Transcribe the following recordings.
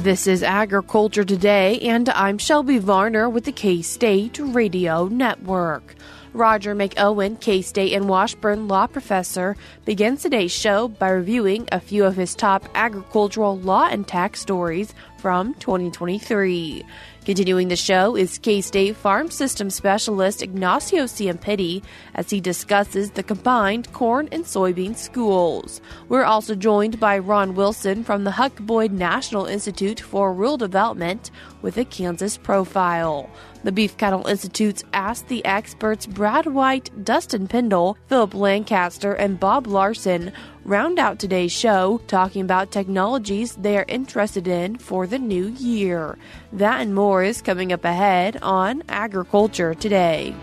This is Agriculture Today, and I'm Shelby Varner with the K-State Radio Network. Roger McEowen, K-State and Washburn law professor, begins today's show by reviewing a few of his top agricultural law and tax stories from 2023. Continuing the show is K-State Farm Systems Specialist Ignacio Ciampitti as he discusses the combined Corn and Soybean Schools. We're also joined by Ron Wilson from the Huck Boyd National Institute for Rural Development with a Kansas profile. The Beef Cattle Institute's Ask the Experts Brad White, Dustin Pendell, Phillip Lancaster, and Bob Larson round out today's show talking about technologies they are interested in for the new year. That and more is coming up ahead on Agriculture Today.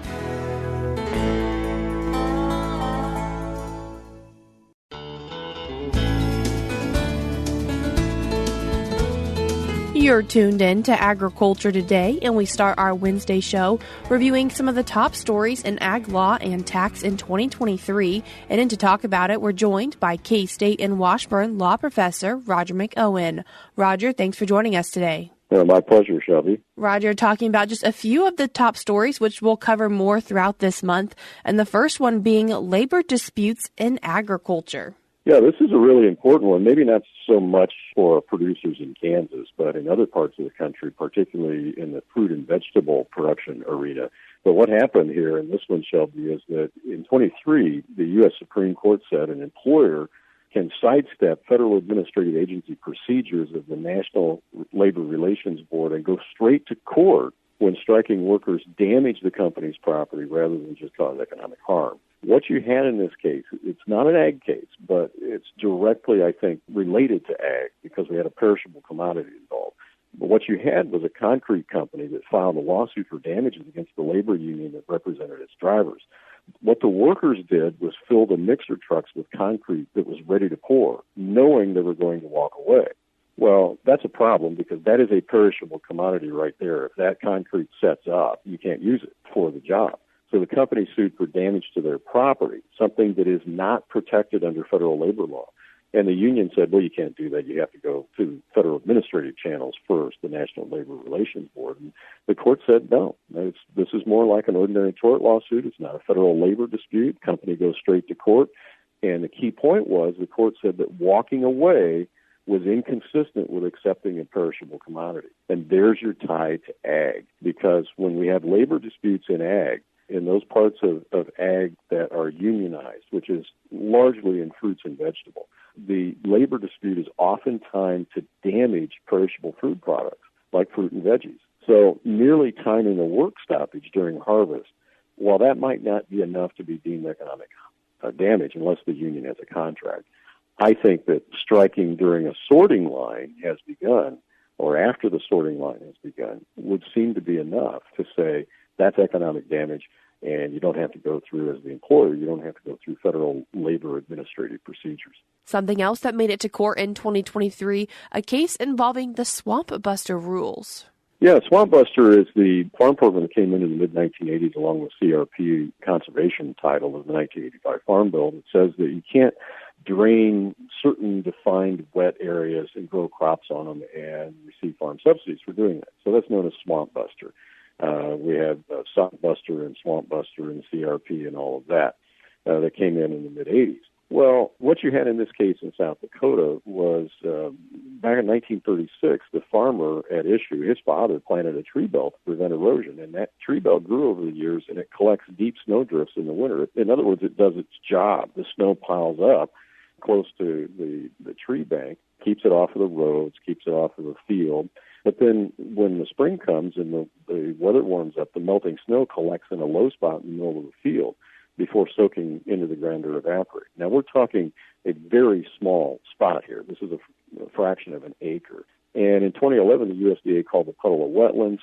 You're tuned in to Agriculture Today, and we start our Wednesday show reviewing some of the top stories in ag law and tax in 2023. And in to talk about it, we're joined by K-State and Washburn law professor Roger McEowen. Roger, thanks for joining us today. My pleasure, Shelby. Roger, talking about just a few of the top stories, which we'll cover more throughout this month. And the first one being labor disputes in agriculture. Yeah, this is a really important one, maybe not so much for producers in Kansas, but in other parts of the country, particularly in the fruit and vegetable production arena. But what happened here in this one, Shelby, is that in 23, the U.S. Supreme Court said an employer can sidestep federal administrative agency procedures of the National Labor Relations Board and go straight to court when striking workers damage the company's property rather than just cause economic harm. What you had in this case, it's not an ag case, but it's directly, I think, related to ag because we had a perishable commodity involved. But what you had was a concrete company that filed a lawsuit for damages against the labor union that represented its drivers. What the workers did was fill the mixer trucks with concrete that was ready to pour, knowing they were going to walk away. Well, that's a problem because that is a perishable commodity right there. If that concrete sets up, you can't use it for the job. So the company sued for damage to their property, something that is not protected under federal labor law. And the union said, well, you can't do that. You have to go to federal administrative channels first, the National Labor Relations Board. And the court said, no, this is more like an ordinary tort lawsuit. It's not a federal labor dispute. Company goes straight to court. And the key point was the court said that walking away was inconsistent with accepting a perishable commodity. And there's your tie to ag, because when we have labor disputes in ag, in those parts of ag that are unionized, which is largely in fruits and vegetables, the labor dispute is oftentimes to damage perishable food products like fruit and veggies. So merely timing a work stoppage during harvest, while that might not be enough to be deemed economic damage unless the union has a contract, I think that striking during a sorting line has begun, or after the sorting line has begun, would seem to be enough to say that's economic damage, and you don't have to go through, as the employer, you don't have to go through federal labor administrative procedures. Something else that made it to court in 2023, a case involving the Swamp Buster rules. Yeah, Swamp Buster is the farm program that came in the mid-1980s along with CRP conservation title of the 1985 Farm Bill that says that you can't drain certain defined wet areas and grow crops on them and receive farm subsidies for doing that. So that's known as Swamp Buster. We have Sock Buster and Swamp Buster and CRP and all of that that came in the mid-'80s. Well, what you had in this case in South Dakota was back in 1936, the farmer at issue, his father planted a tree belt to prevent erosion, and that tree belt grew over the years, and it collects deep snow drifts in the winter. In other words, it does its job. The snow piles up close to the tree bank, keeps it off of the roads, keeps it off of the field. But then when the spring comes and the weather warms up, the melting snow collects in a low spot in the middle of the field before soaking into the ground or evaporating. Now, we're talking a very small spot here. This is a fraction of an acre. And in 2011, the USDA called the puddle a wetland,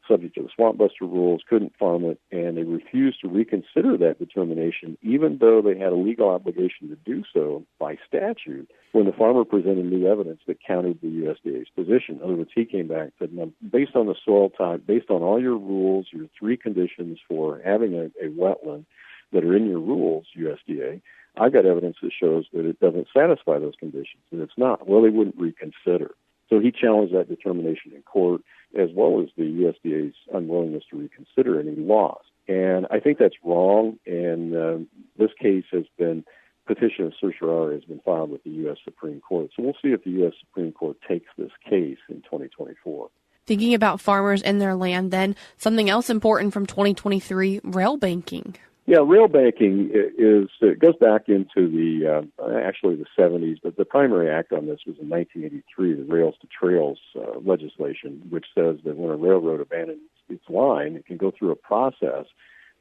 subject to the Swamp Buster rules, couldn't farm it, and they refused to reconsider that determination, even though they had a legal obligation to do so by statute, when the farmer presented new evidence that countered the USDA's position. In other words, he came back and said, now, based on the soil type, based on all your rules, your three conditions for having a wetland that are in your rules, USDA, I've got evidence that shows that it doesn't satisfy those conditions, and it's not. Well, they wouldn't reconsider. So he challenged that determination in court, as well as the USDA's unwillingness to reconsider, and he lost. And I think that's wrong, and this case has been, petition of certiorari has been filed with the U.S. Supreme Court. So we'll see if the U.S. Supreme Court takes this case in 2024. Thinking about farmers and their land, then, something else important from 2023, rail banking. Yeah, rail banking it goes back into the 70s, but the primary act on this was in 1983, the Rails to Trails legislation, which says that when a railroad abandons its line, it can go through a process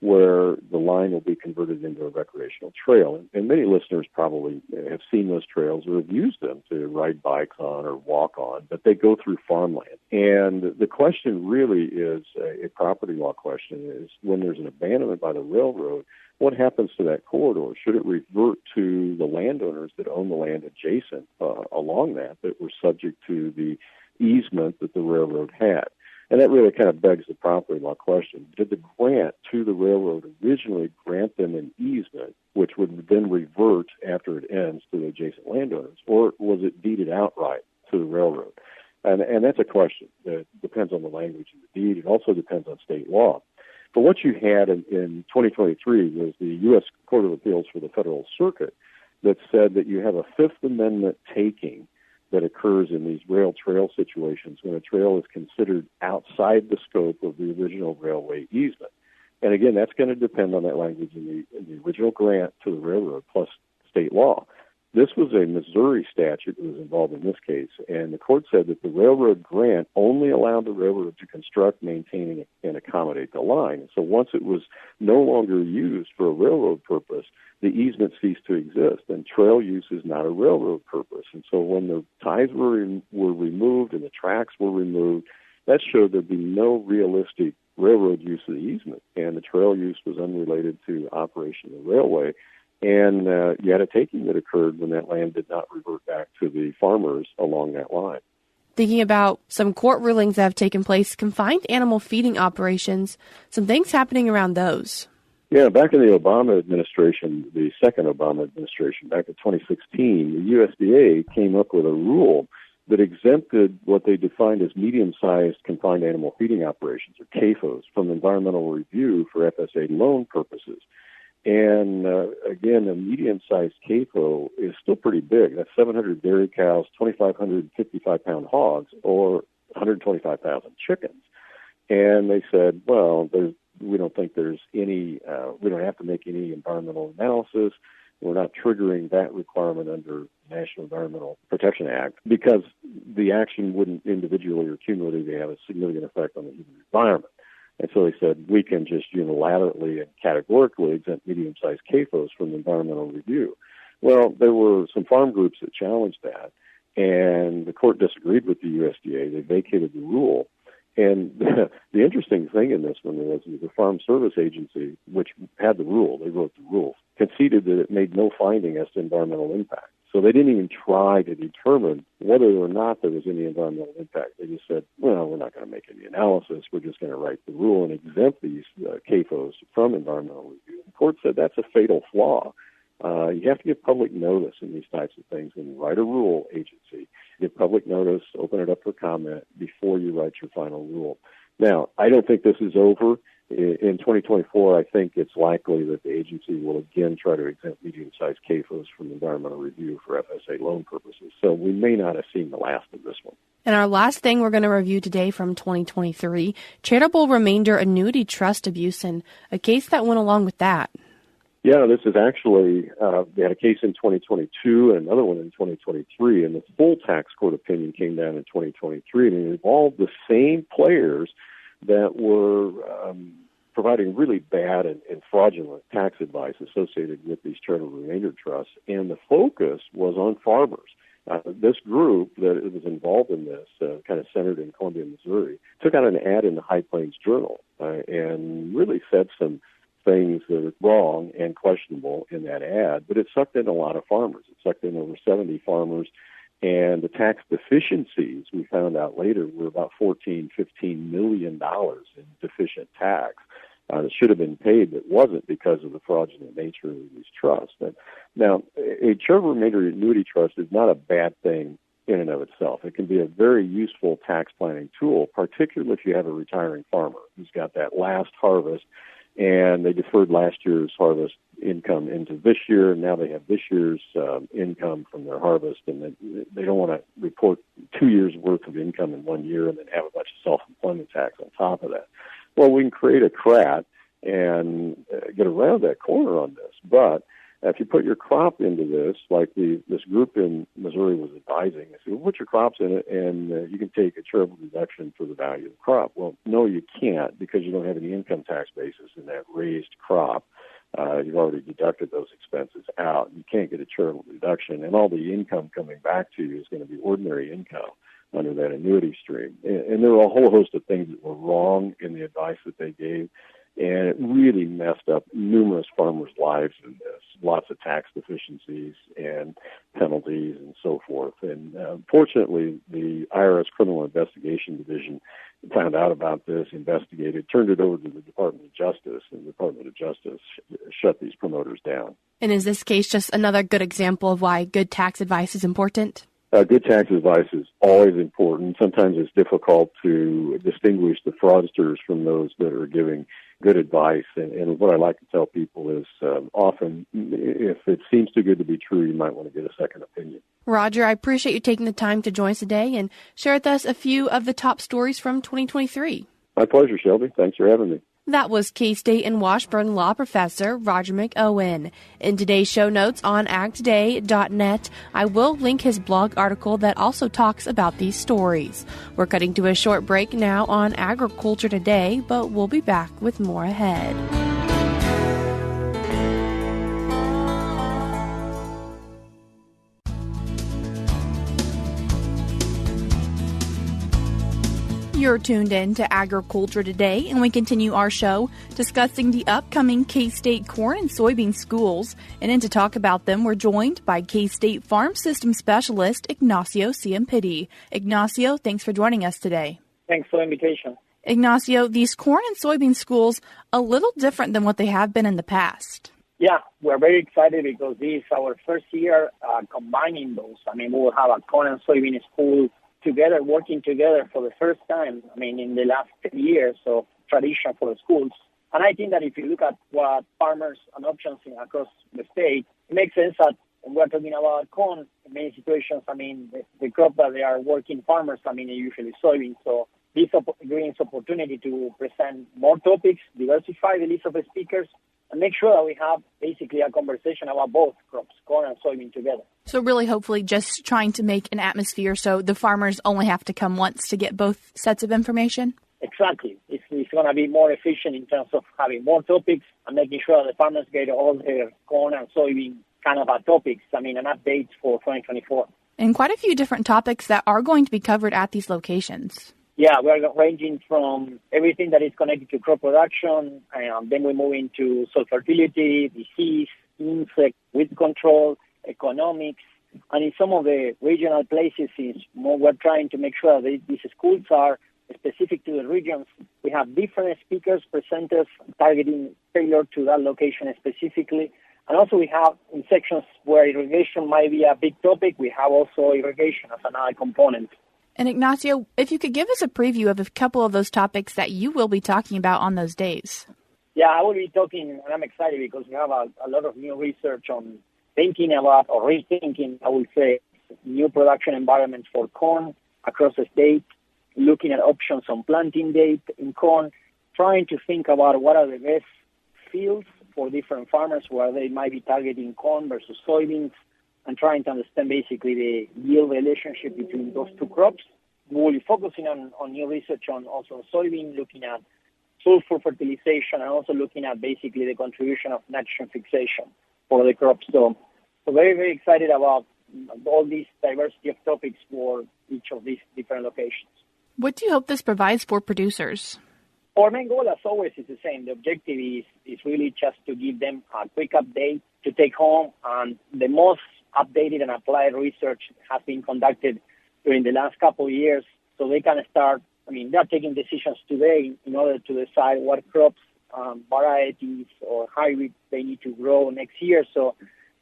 where the line will be converted into a recreational trail. And many listeners probably have seen those trails or have used them to ride bikes on or walk on, but they go through farmland. And the question really is a property law question, is when there's an abandonment by the railroad, what happens to that corridor? Should it revert to the landowners that own the land adjacent along that were subject to the easement that the railroad had? And that really kind of begs the property law question. Did the grant to the railroad originally grant them an easement, which would then revert after it ends to the adjacent landowners, or was it deeded outright to the railroad? And that's a question that depends on the language of the deed. It also depends on state law. But what you had in 2023 was the U.S. Court of Appeals for the Federal Circuit that said that you have a Fifth Amendment taking that occurs in these rail trail situations when a trail is considered outside the scope of the original railway easement. And again, that's going to depend on that language in the original grant to the railroad plus state law. This was a Missouri statute that was involved in this case, and the court said that the railroad grant only allowed the railroad to construct, maintain, and accommodate the line. So once it was no longer used for a railroad purpose, the easement ceased to exist, and trail use is not a railroad purpose. And so when the ties were removed and the tracks were removed, that showed there'd be no realistic railroad use of the easement, and the trail use was unrelated to operation of the railway. And you had a taking that occurred when that land did not revert back to the farmers along that line. Thinking about some court rulings that have taken place, confined animal feeding operations, some things happening around those. Yeah, back in the Obama administration, the second Obama administration, back in 2016, the USDA came up with a rule that exempted what they defined as medium-sized confined animal feeding operations, or CAFOs, from environmental review for FSA loan purposes. And again, a medium-sized CAFO is still pretty big. That's 700 dairy cows, 2,500 55-pound hogs, or 125,000 chickens. And they said, well, we don't think there's any, we don't have to make any environmental analysis. We're not triggering that requirement under the National Environmental Protection Act because the action wouldn't individually or cumulatively have a significant effect on the human environment. And so they said, we can just unilaterally and categorically exempt medium-sized CAFOs from environmental review. Well, there were some farm groups that challenged that, and the court disagreed with the USDA. They vacated the rule. And the interesting thing in this one was the Farm Service Agency, which had the rule, they wrote the rule, conceded that it made no finding as to environmental impact. So they didn't even try to determine whether or not there was any environmental impact. They just said, well, we're not going to make any analysis. We're just going to write the rule and exempt these CAFOs from environmental review. The court said that's a fatal flaw. You have to give public notice in these types of things. When you write a rule, agency, give public notice, open it up for comment before you write your final rule. Now, I don't think this is over. In 2024, I think it's likely that the agency will again try to exempt medium-sized CAFOs from environmental review for FSA loan purposes. So we may not have seen the last of this one. And our last thing we're going to review today from 2023, charitable remainder annuity trust abuse, and a case that went along with that. Yeah, this is actually, they had a case in 2022 and another one in 2023, and the full tax court opinion came down in 2023, and it involved the same players that were providing really bad and fraudulent tax advice associated with these charitable remainder trusts, and the focus was on farmers. This group that was involved in this, kind of centered in Columbia, Missouri, took out an ad in the High Plains Journal and really said some things that are wrong and questionable in that ad, but it sucked in a lot of farmers. It sucked in over 70 farmers, and the tax deficiencies, we found out later, were about $14, $15 million in deficient tax that should have been paid that wasn't because of the fraudulent nature of these trusts. Now, a charitable remainder annuity trust is not a bad thing in and of itself. It can be a very useful tax planning tool, particularly if you have a retiring farmer who's got that last harvest and they deferred last year's harvest income into this year, and now they have this year's income from their harvest, and they don't want to report 2 years' worth of income in 1 year and then have a bunch of self-employment tax on top of that. Well, we can create a CRAT and get around that corner on this, but if you put your crop into this, like this group in Missouri was advising, they said, well, put your crops in it and you can take a charitable deduction for the value of the crop. Well, no, you can't, because you don't have any income tax basis in that raised crop. You've already deducted those expenses out. You can't get a charitable deduction, and all the income coming back to you is going to be ordinary income under that annuity stream. And there were a whole host of things that were wrong in the advice that they gave, and it really messed up numerous farmers' lives in this. Lots of tax deficiencies and penalties and so forth. And fortunately, the IRS Criminal Investigation Division found out about this, investigated, turned it over to the Department of Justice, and the Department of Justice shut these promoters down. And is this case just another good example of why good tax advice is important? Good tax advice is always important. Sometimes it's difficult to distinguish the fraudsters from those that are giving good advice. And what I like to tell people is often, if it seems too good to be true, you might want to get a second opinion. Roger, I appreciate you taking the time to join us today and share with us a few of the top stories from 2023. My pleasure, Shelby. Thanks for having me. That was K-State and Washburn law professor Roger McEowen. In today's show notes on agtoday.net, I will link his blog article that also talks about these stories. We're cutting to a short break now on Agriculture Today, but we'll be back with more ahead. You're tuned in to Agriculture Today, and we continue our show discussing the upcoming K-State Corn and Soybean Schools. And in to talk about them, we're joined by K-State Farm System Specialist Ignacio Ciampitti. Ignacio, thanks for joining us today. Thanks for the invitation. Ignacio, these corn and soybean schools, a little different than what they have been in the past. Yeah, we're very excited because this is our first year combining those. I mean, we will have a corn and soybean school together, working together for the first time, in the last 10 years of tradition for the schools. And I think that if you look at what farmers and options across the state, it makes sense that when we're talking about corn, in many situations, the crop that they are working farmers, are usually soybeans. So this brings opportunity to present more topics, diversify the list of speakers, and make sure that we have basically a conversation about both crops, corn and soybean together. So really, hopefully, just trying to make an atmosphere so the farmers only have to come once to get both sets of information? Exactly. It's going to be more efficient in terms of having more topics and making sure that the farmers get all their corn and soybean kind of topics, and updates for 2024. And quite a few different topics that are going to be covered at these locations. Yeah, we're ranging from everything that is connected to crop production, and then we move into soil fertility, disease, insect, weed control, economics, and in some of the regional places, we're trying to make sure that these schools are specific to the regions. We have different speakers, presenters, tailored to that location specifically. And also we have in sections where irrigation might be a big topic, we have also irrigation as another component. And Ignacio, if you could give us a preview of a couple of those topics that you will be talking about on those days. Yeah, I will be talking, and I'm excited because we have a lot of new research on thinking about or rethinking, I would say, new production environments for corn across the state, looking at options on planting date in corn, trying to think about what are the best fields for different farmers where they might be targeting corn versus soybeans, and trying to understand basically the yield relationship between those two crops. We will be focusing on new research on also soybean, looking at sulfur fertilization, and also looking at basically the contribution of nitrogen fixation for the crops. So very, very excited about all these diversity of topics for each of these different locations. What do you hope this provides for producers? Our main goal, as always, is the same. The objective is really just to give them a quick update to take home, and the most updated and applied research has been conducted during the last couple of years, so they can start, they're taking decisions today in order to decide what crops, varieties, or hybrids they need to grow next year. So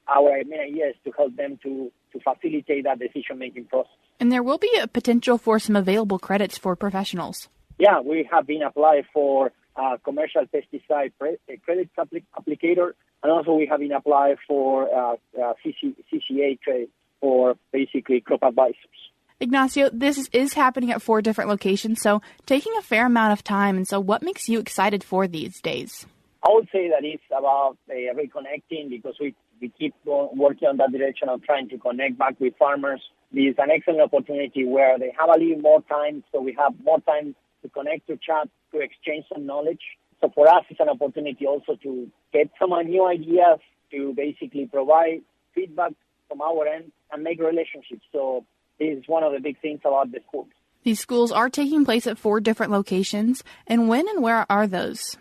our main idea is to help them to facilitate that decision-making process. And there will be a potential for some available credits for professionals. Yeah, we have been applied for commercial pesticide credit applicator, and also we have been applied for CCA credit for basically crop advisors. Ignacio, this is happening at 4 different locations, so taking a fair amount of time. And so what makes you excited for these days? I would say that it's about reconnecting, because we keep working on that direction of trying to connect back with farmers. This is an excellent opportunity where they have a little more time, so we have more time to connect, to chat, to exchange some knowledge. So for us, it's an opportunity also to get some new ideas, to basically provide feedback from our end and make relationships. So this is one of the big things about the schools. These schools are taking place at 4 different locations. And when and where are those?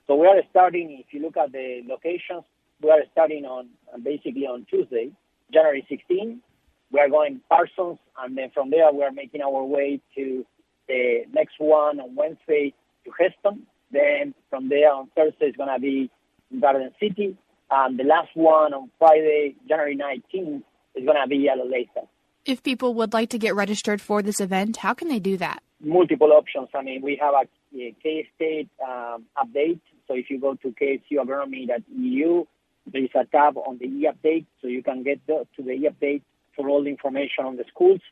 So we are starting, if you look at the locations, we are starting on Tuesday, January 16. We are going Parsons, and then from there we are making our way to the next one on Wednesday to Heston. Then from there on Thursday is going to be Garden City. And the last one on Friday, January 19th, is going to be at Olathe. If people would like to get registered for this event, how can they do that? Multiple options. I mean, we have a K-State update. So if you go to ksuagronomy.edu, there is a tab on the e-update, so you can get to the e-update for all the information on the schools.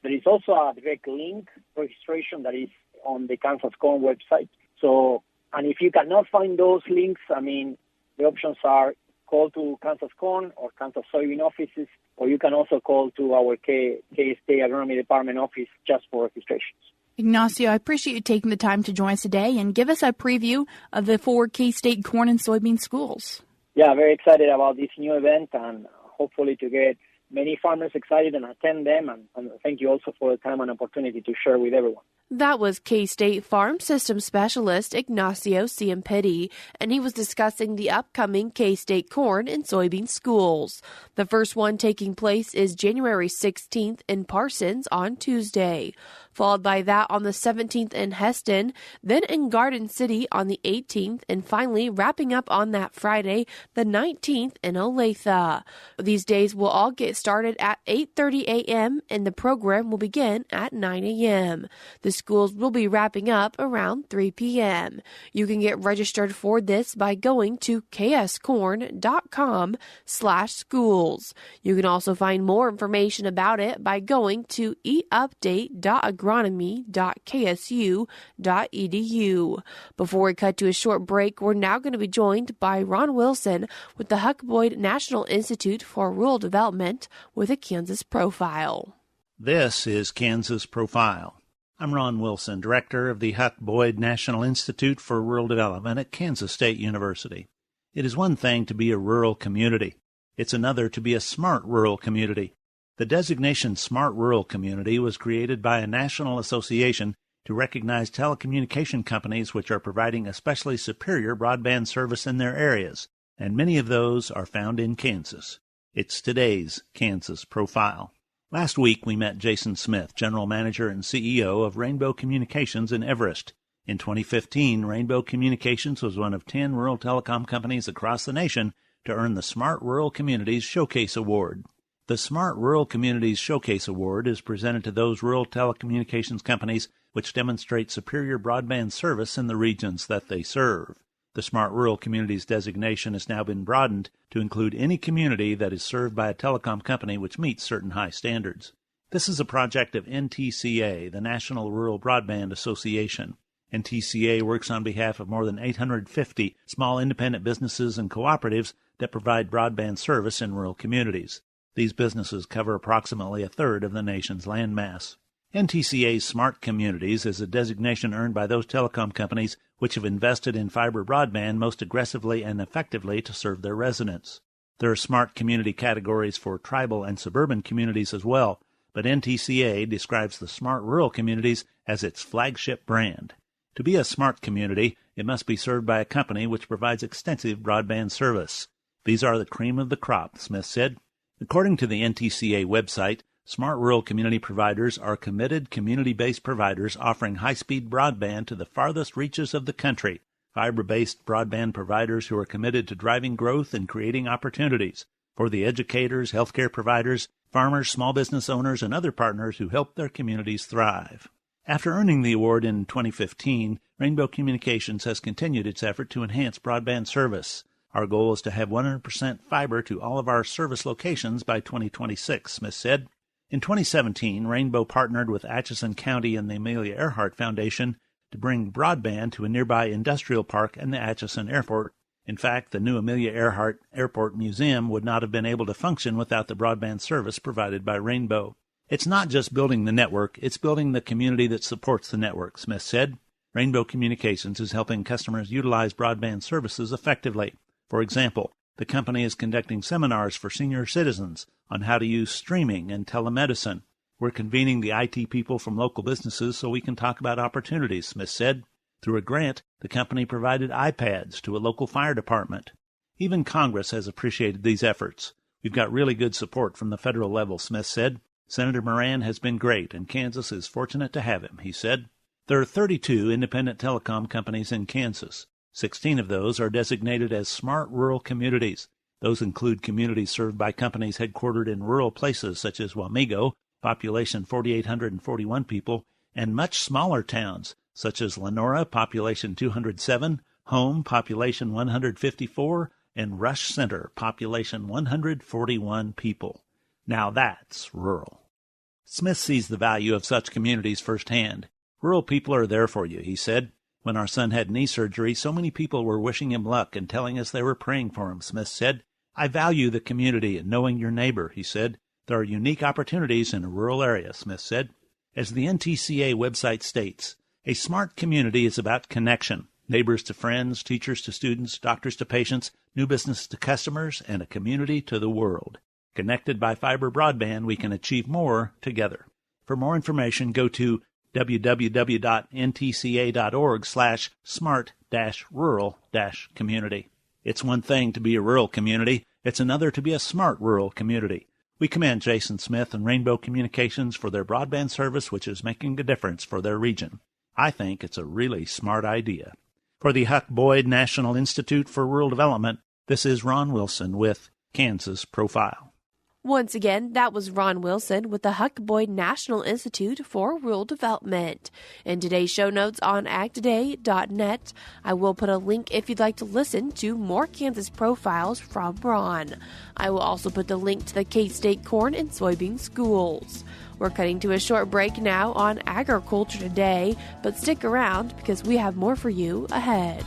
There is also a direct link registration that is on the Kansas Corn website. So, and if you cannot find those links, I mean, the options are call to Kansas Corn or Kansas Soybean offices, or you can also call to our K-State Agronomy Department office just for registrations. Ignacio, I appreciate you taking the time to join us today and give us a preview of the 4 K-State Corn and Soybean Schools. Yeah, very excited about this new event, and hopefully to get many farmers excited and attend them. And thank you also for the time and opportunity to share with everyone. That was K-State Farm Systems Specialist Ignacio Ciampitti, and he was discussing the upcoming K-State Corn and Soybean Schools. The first one taking place is January 16th in Parsons on Tuesday, followed by that on the 17th in Heston, then in Garden City on the 18th, and finally wrapping up on that Friday, the 19th in Olathe. These days will all get started at 8:30 a.m., and the program will begin at 9 a.m. The schools will be wrapping up around 3 p.m. You can get registered for this by going to kscorn.com/schools. You can also find more information about it by going to eupdate.agronomy.ksu.edu. Before we cut to a short break, we're now going to be joined by Ron Wilson with the Huck Boyd National Institute for Rural Development with a Kansas Profile. This is Kansas Profile. I'm Ron Wilson, director of the Huck Boyd National Institute for Rural Development at Kansas State University. It is one thing to be a rural community. It's another to be a smart rural community. The designation Smart Rural Community was created by a national association to recognize telecommunication companies which are providing especially superior broadband service in their areas, and many of those are found in Kansas. It's today's Kansas Profile. Last week, we met Jason Smith, General Manager and CEO of Rainbow Communications in Everest. In 2015, Rainbow Communications was one of 10 rural telecom companies across the nation to earn the Smart Rural Communities Showcase Award. The Smart Rural Communities Showcase Award is presented to those rural telecommunications companies which demonstrate superior broadband service in the regions that they serve. The Smart Rural Communities designation has now been broadened to include any community that is served by a telecom company which meets certain high standards. This is a project of NTCA, the National Rural Broadband Association. NTCA works on behalf of more than 850 small independent businesses and cooperatives that provide broadband service in rural communities. These businesses cover approximately a third of the nation's landmass. NTCA's Smart Communities is a designation earned by those telecom companies which have invested in fiber broadband most aggressively and effectively to serve their residents. There are smart community categories for tribal and suburban communities as well, but NTCA describes the Smart Rural Communities as its flagship brand. To be a smart community, it must be served by a company which provides extensive broadband service. These are the cream of the crop, Smith said. According to the NTCA website, Smart Rural Community providers are committed community-based providers offering high-speed broadband to the farthest reaches of the country, fiber-based broadband providers who are committed to driving growth and creating opportunities, for the educators, healthcare providers, farmers, small business owners, and other partners who help their communities thrive. After earning the award in 2015, Rainbow Communications has continued its effort to enhance broadband service. Our goal is to have 100% fiber to all of our service locations by 2026, Smith said. In 2017, Rainbow partnered with Atchison County and the Amelia Earhart Foundation to bring broadband to a nearby industrial park and the Atchison Airport. In fact, the new Amelia Earhart Airport Museum would not have been able to function without the broadband service provided by Rainbow. It's not just building the network, it's building the community that supports the network, Smith said. Rainbow Communications is helping customers utilize broadband services effectively. For example, the company is conducting seminars for senior citizens on how to use streaming and telemedicine. We're convening the IT people from local businesses so we can talk about opportunities, Smith said. Through a grant, the company provided iPads to a local fire department. Even Congress has appreciated these efforts. We've got really good support from the federal level, Smith said. Senator Moran has been great, and Kansas is fortunate to have him, he said. There are 32 independent telecom companies in Kansas. 16 of those are designated as smart rural communities. Those include communities served by companies headquartered in rural places such as Wamego, population 4,841 people, and much smaller towns such as Lenora, population 207, Home, population 154, and Rush Center, population 141 people. Now that's rural. Smith sees the value of such communities firsthand. Rural people are there for you, he said. When our son had knee surgery, so many people were wishing him luck and telling us they were praying for him, Smith said. I value the community and knowing your neighbor, he said. There are unique opportunities in a rural area, Smith said. As the NTCA website states, a smart community is about connection. Neighbors to friends, teachers to students, doctors to patients, new business to customers, and a community to the world. Connected by fiber broadband, we can achieve more together. For more information, go to www.ntca.org/smart-rural-community. It's one thing to be a rural community. It's another to be a smart rural community. We commend Jason Smith and Rainbow Communications for their broadband service, which is making a difference for their region. I think it's a really smart idea. For the Huck Boyd National Institute for Rural Development, this is Ron Wilson with Kansas Profile. Once again, that was Ron Wilson with the Huck Boyd National Institute for Rural Development. In today's show notes on agtoday.net, I will put a link if you'd like to listen to more Kansas profiles from Ron. I will also put the link to the K-State Corn and Soybean Schools. We're cutting to a short break now on Agriculture Today, but stick around because we have more for you ahead.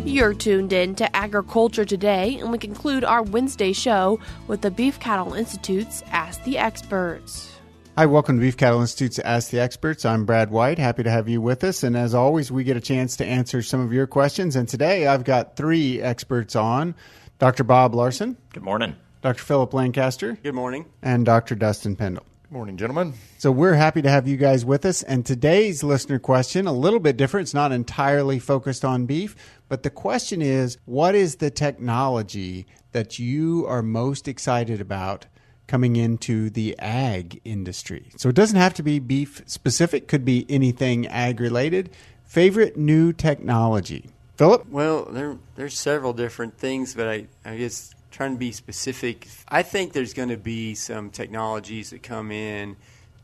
You're tuned in to Agriculture Today, and we conclude our Wednesday show with the Beef Cattle Institute's Ask the Experts. Hi, welcome to Beef Cattle Institute's Ask the Experts. I'm Brad White. Happy to have you with us. And as always, we get a chance to answer some of your questions. And today I've got three experts on. Dr. Bob Larson. Good morning. Dr. Phillip Lancaster. Good morning. And Dr. Dustin Pendell. Good morning, gentlemen. So we're happy to have you guys with us. And today's listener question, a little bit different. It's not entirely focused on beef, but the question is, what is the technology that you are most excited about coming into the ag industry? So it doesn't have to be beef specific, could be anything ag related. Favorite new technology? Phillip? Well, there's several different things, but I guess trying to be specific, I think there's going to be some technologies that come in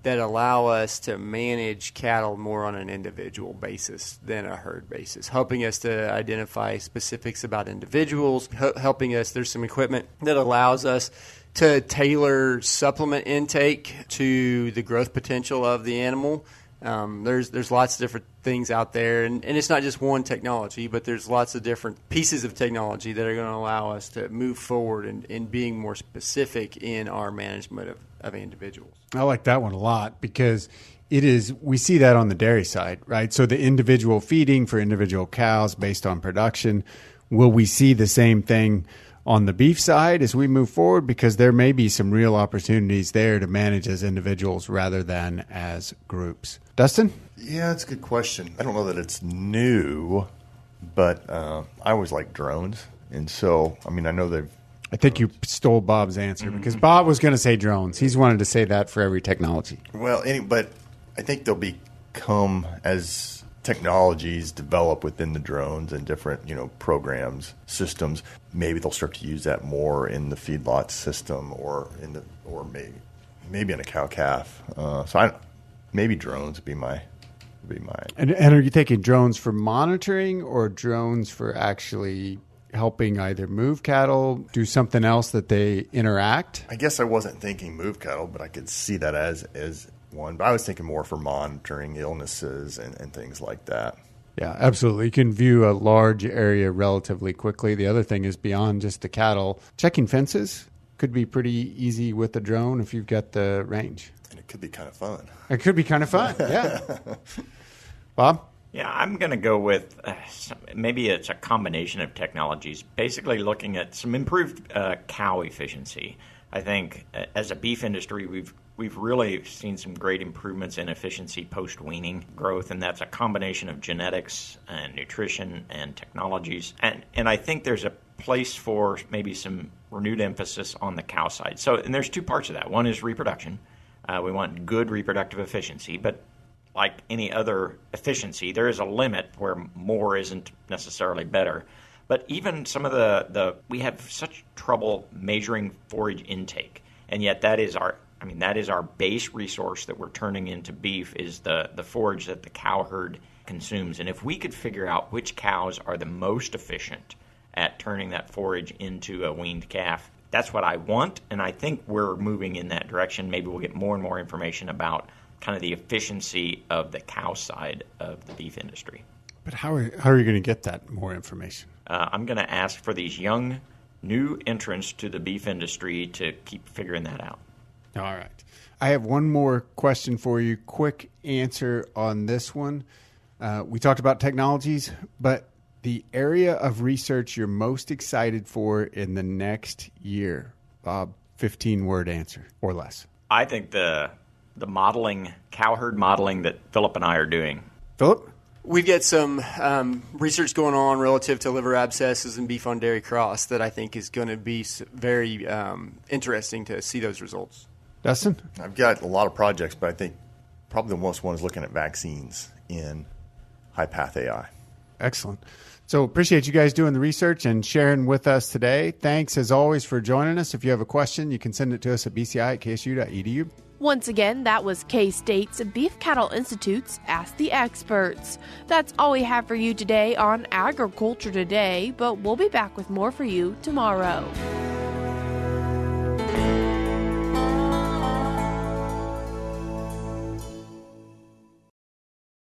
that allow us to manage cattle more on an individual basis than a herd basis, helping us to identify specifics about individuals, helping us. There's some equipment that allows us to tailor supplement intake to the growth potential of the animal. There's lots of different things out there, and it's not just one technology, but there's lots of different pieces of technology that are going to allow us to move forward in being more specific in our management of individuals. I like that one a lot because we see that on the dairy side, right? So the individual feeding for individual cows based on production. Will we see the same thing on the beef side as we move forward? Because there may be some real opportunities there to manage as individuals rather than as groups. Dustin? Yeah, that's a good question. I don't know that it's new, but I always like drones. And so, I know they've I think you stole Bob's answer because Bob was going to say drones. He's wanted to say that for every technology. Well, but I think they'll become, as technologies develop within the drones and different, programs, systems, maybe they'll start to use that more in the feedlot system or maybe in a cow-calf. Maybe drones would be my. And are you thinking drones for monitoring or drones for actually helping either move cattle, do something else that they interact? I guess I wasn't thinking move cattle, but I could see that as one. But I was thinking more for monitoring illnesses and things like that. Yeah, absolutely. You can view a large area relatively quickly. The other thing is beyond just the cattle. Checking fences could be pretty easy with a drone if you've got the range. And it could be kind of fun. It could be kind of fun, yeah. Bob? Yeah, I'm going to go with maybe it's a combination of technologies, basically looking at some improved cow efficiency. I think as a beef industry, we've really seen some great improvements in efficiency post-weaning growth, and that's a combination of genetics and nutrition and technologies. And I think there's a place for maybe some renewed emphasis on the cow side. And there's two parts of that. One is reproduction. We want good reproductive efficiency, but like any other efficiency, there is a limit where more isn't necessarily better. But even some of we have such trouble measuring forage intake, and yet that is our base resource that we're turning into beef is the forage that the cow herd consumes. And if we could figure out which cows are the most efficient at turning that forage into a weaned calf, that's what I want, and I think we're moving in that direction. Maybe we'll get more and more information about kind of the efficiency of the cow side of the beef industry. But how are you going to get that more information? I'm going to ask for these young, new entrants to the beef industry to keep figuring that out. All right. I have one more question for you. Quick answer on this one. We talked about technologies, but the area of research you're most excited for in the next year. Bob, 15-word answer or less. I think the modeling, cow herd modeling that Phillip and I are doing. Phillip? We've got some research going on relative to liver abscesses and beef on dairy cross that I think is going to be very interesting to see those results. Dustin? I've got a lot of projects, but I think probably the most one is looking at vaccines in high-path AI. Excellent. So appreciate you guys doing the research and sharing with us today. Thanks, as always, for joining us. If you have a question, you can send it to us at bci@ksu.edu. Once again, that was K-State's Beef Cattle Institute's Ask the Experts. That's all we have for you today on Agriculture Today, but we'll be back with more for you tomorrow.